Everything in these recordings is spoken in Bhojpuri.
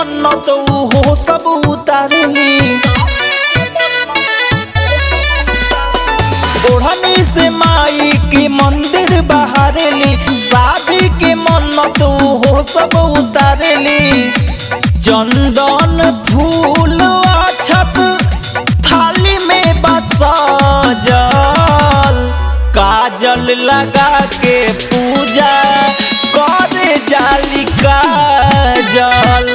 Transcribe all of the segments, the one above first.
मन्नत हो सब उतारली। ओढ़नी से माई के मंदिर बहारेली, शादी के मन्नत हो सब उतारली। चंदन फूल अक्षत थाली में बसजल, काजल लगा के पूजा करे जाली काजल।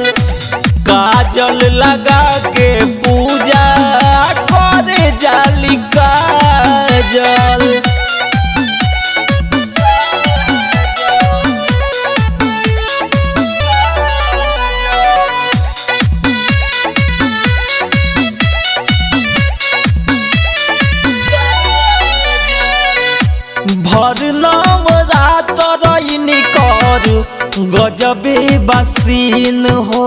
काजल लगा के पूजा करे जाली काजल। भर नवरात्र कर गजबे बसीन हो,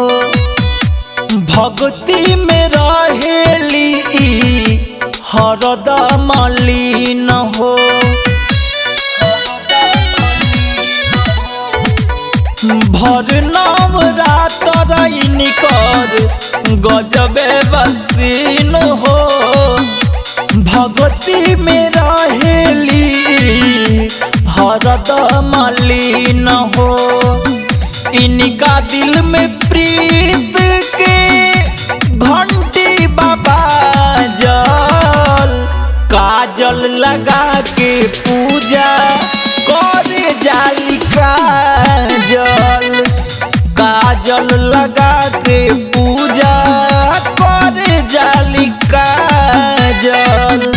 भक्ति में रहेली हरदम लीन हो। भर नवरात्र कर गजबे बसीन हो, भक्ति में रहेली हरदम लीन हो। इनका दिल में प्रीत के घंटी बाबा जल, काजल लगा के पूजा करे जाली काजल। काजल लगा के पूजा करे जाली काजल।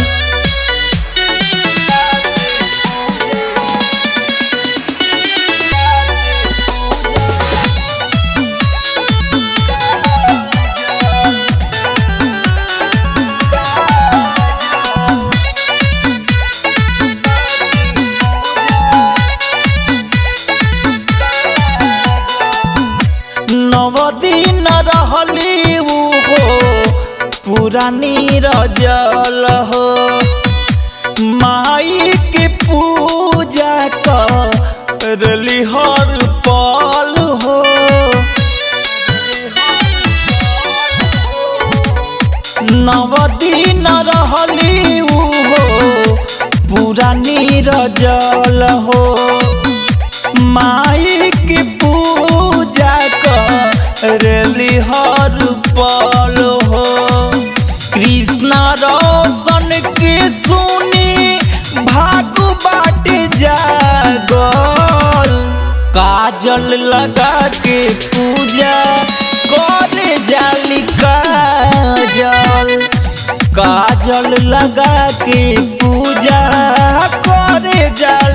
नवदीन रहली हो पुरानी रजल हो, माई के पूजा करली हर पल हो। नवदीन रहली हो पुरानी रजल हो, माई के पूजा करली हर पल हो। कृष्णा रोशन के सुनी भाग बाट जागल, काजल लगा के पूजा करे जाली काजल। काजल लगा के पूजा करे जाली